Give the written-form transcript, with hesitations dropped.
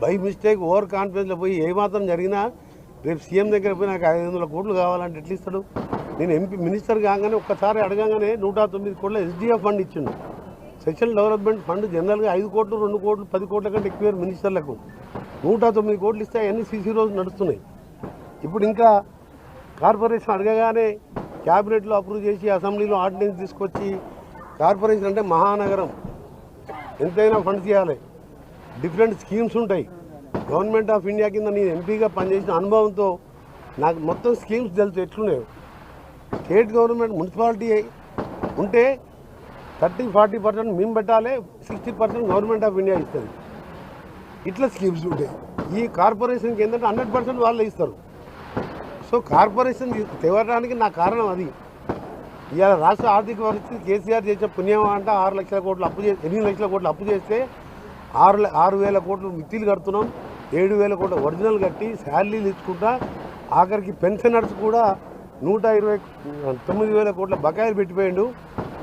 By mistake over కాన్ఫిడెన్స్లో పోయి ఏమాత్రం జరిగినా రేపు సీఎం దగ్గర పోయి నాకు 500 కోట్లు కావాలంటే ఎట్లా ఇస్తాడు? నేను ఎంపీ మినిస్టర్ కాగానే ఒక్కసారి అడగగానే 109 కోట్ల ఎస్డిఎఫ్ ఫండ్ ఇచ్చిండు. సెషన్ డెవలప్మెంట్ ఫండ్ జనరల్గా 5 కోట్లు 2 కోట్లు 10 కోట్ల కంటే ఎక్కువ మినిస్టర్లకు 109 కోట్లు ఇస్తే అన్ని సీసీ రోజు నడుస్తున్నాయి. ఇప్పుడు ఇంకా కార్పొరేషన్ అడగగానే క్యాబినెట్లో అప్రూవ్ చేసి అసెంబ్లీలో ఆర్డినెన్స్ తీసుకొచ్చి కార్పొరేషన్ అంటే మహానగరం ఎంతైనా ఫండ్స్ ఇవ్వాలి, డిఫరెంట్ స్కీమ్స్ ఉంటాయి. గవర్నమెంట్ ఆఫ్ ఇండియా కింద నేను ఎంపీగా పనిచేసిన అనుభవంతో నాకు మొత్తం స్కీమ్స్ తెలుసు ఎట్లున్నాయి. స్టేట్ గవర్నమెంట్ మున్సిపాలిటీ ఉంటే 30-40% మేము పెట్టాలి, 60% గవర్నమెంట్ ఆఫ్ ఇండియా ఇస్తుంది. ఇట్లా స్కీమ్స్ ఉంటాయి. ఈ కార్పొరేషన్కి ఏంటంటే 100% వాళ్ళే ఇస్తారు. సో కార్పొరేషన్ తేవడానికి నా కారణం అది. ఇవాళ రాష్ట్ర ఆర్థిక పరిస్థితి కేసీఆర్ చేసిన పుణ్యం అంటే 6 లక్షల కోట్లు అప్పు చేసి 8 లక్షల కోట్లు అప్పు చేస్తే 6,000 కోట్లు మిత్తిలు కడుతున్నాం, 7,000 కోట్లు ఒరిజినల్ కట్టి శాలరీలు ఇచ్చుకుంటా ఆఖరికి పెన్షనర్స్ కూడా 129,000 కోట్ల బకాయిలు పెట్టిపోయిండు.